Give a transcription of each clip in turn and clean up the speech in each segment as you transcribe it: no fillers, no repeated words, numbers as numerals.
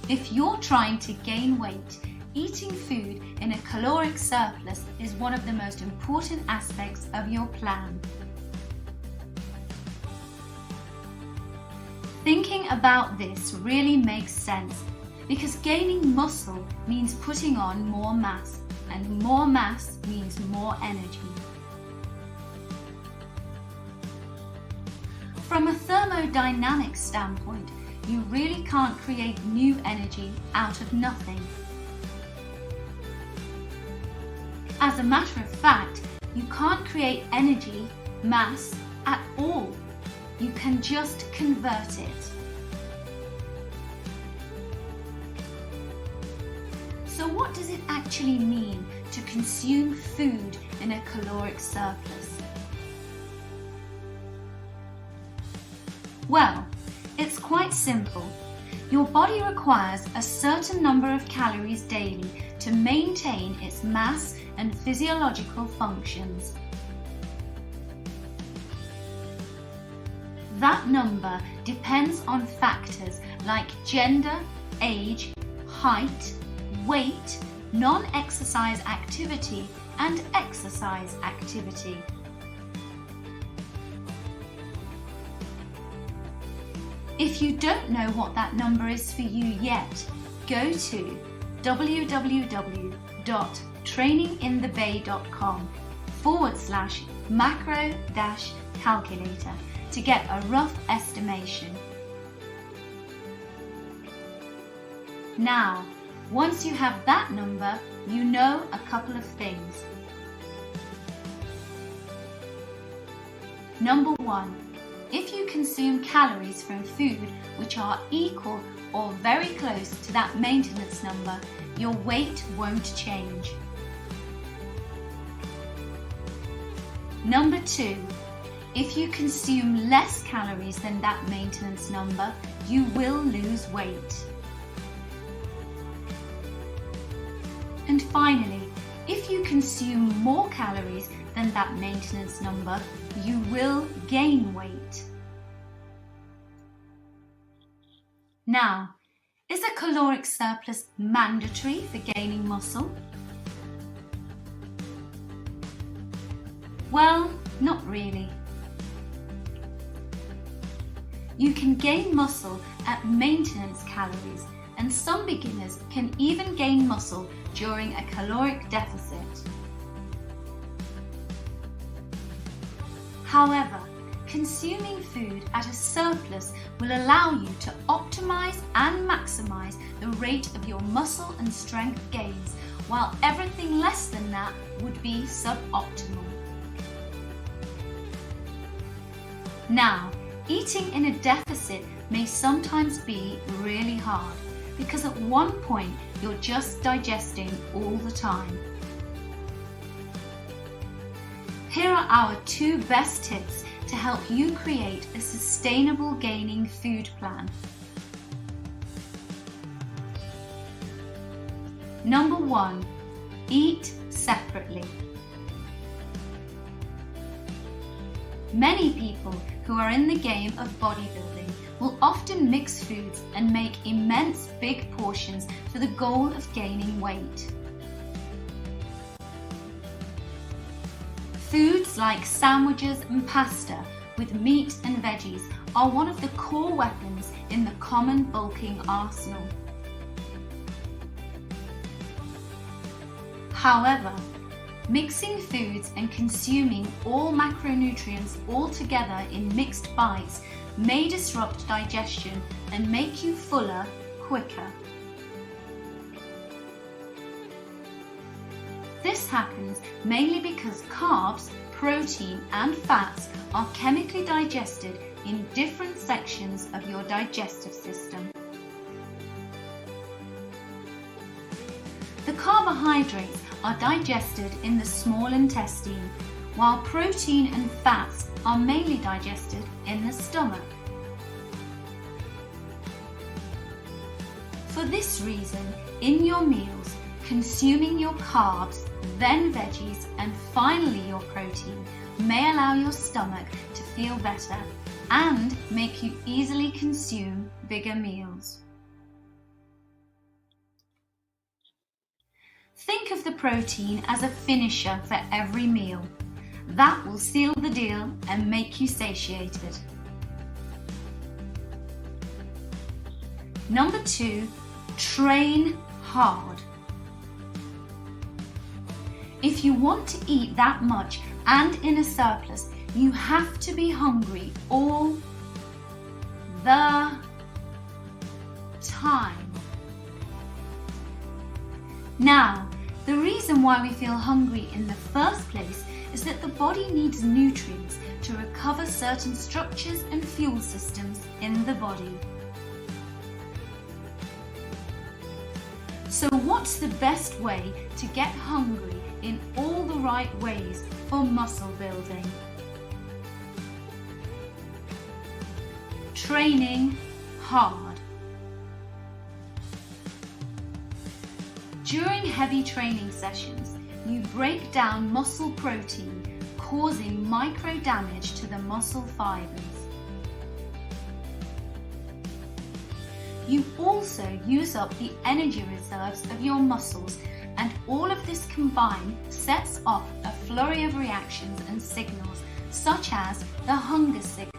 If you're trying to gain weight, eating food in a caloric surplus is one of the most important aspects of your plan. Thinking about this really makes sense because gaining muscle means putting on more mass, and more mass means more energy. From a thermodynamics standpoint, you really can't create new energy out of nothing. As a matter of fact, you can't create energy, mass, at all. You can just convert it. So what does it actually mean to consume food in a caloric surplus? Well, it's quite simple. Your body requires a certain number of calories daily to maintain its mass and physiological functions. That number depends on factors like gender, age, height, weight, non-exercise activity, and exercise activity. If you don't know what that number is for you yet, go to www.traininginthebay.com/macro-calculator to get a rough estimation. Now, once you have that number, you know a couple of things. Number 1, if you consume calories from food which are equal or very close to that maintenance number, your weight won't change. Number 2, if you consume less calories than that maintenance number, you will lose weight. And finally, if you consume more calories than that maintenance number, you will gain weight. Now, is a caloric surplus mandatory for gaining muscle? Well, not really. You can gain muscle at maintenance calories, and some beginners can even gain muscle during a caloric deficit. However, consuming food at a surplus will allow you to optimize and maximize the rate of your muscle and strength gains, while everything less than that would be suboptimal. Now, eating in a deficit may sometimes be really hard because at one point you're just digesting all the time. Here are our 2 best tips to help you create a sustainable gaining food plan. Number 1, eat separately. Many people who are in the game of bodybuilding will often mix foods and make immense big portions for the goal of gaining weight. Foods like sandwiches and pasta with meat and veggies are one of the core weapons in the common bulking arsenal. However, mixing foods and consuming all macronutrients all together in mixed bites may disrupt digestion and make you fuller quicker. This happens mainly because carbs, protein, and fats are chemically digested in different sections of your digestive system. The carbohydrates are digested in the small intestine, while protein and fats are mainly digested in the stomach. For this reason, in your meals, consuming your carbs, then veggies, and finally your protein may allow your stomach to feel better and make you easily consume bigger meals. Think of the protein as a finisher for every meal. That will seal the deal and make you satiated. Number 2, train hard. If you want to eat that much and in a surplus, you have to be hungry all the time. Now, the reason why we feel hungry in the first place is that the body needs nutrients to recover certain structures and fuel systems in the body. So what's the best way to get hungry in all the right ways for muscle building? Training hard. During heavy training sessions, you break down muscle protein, causing micro damage to the muscle fibers. You also use up the energy reserves of your muscles, and all of this combined sets off a flurry of reactions and signals, such as the hunger signal.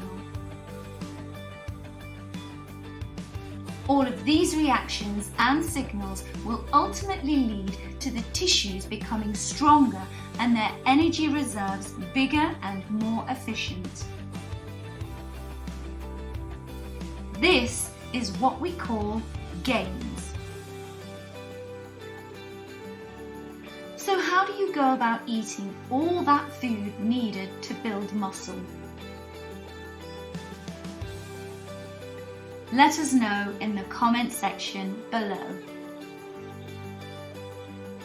All of these reactions and signals will ultimately lead to the tissues becoming stronger and their energy reserves bigger and more efficient. This is what we call gains. So how do you go about eating all that food needed to build muscle? Let us know in the comment section below.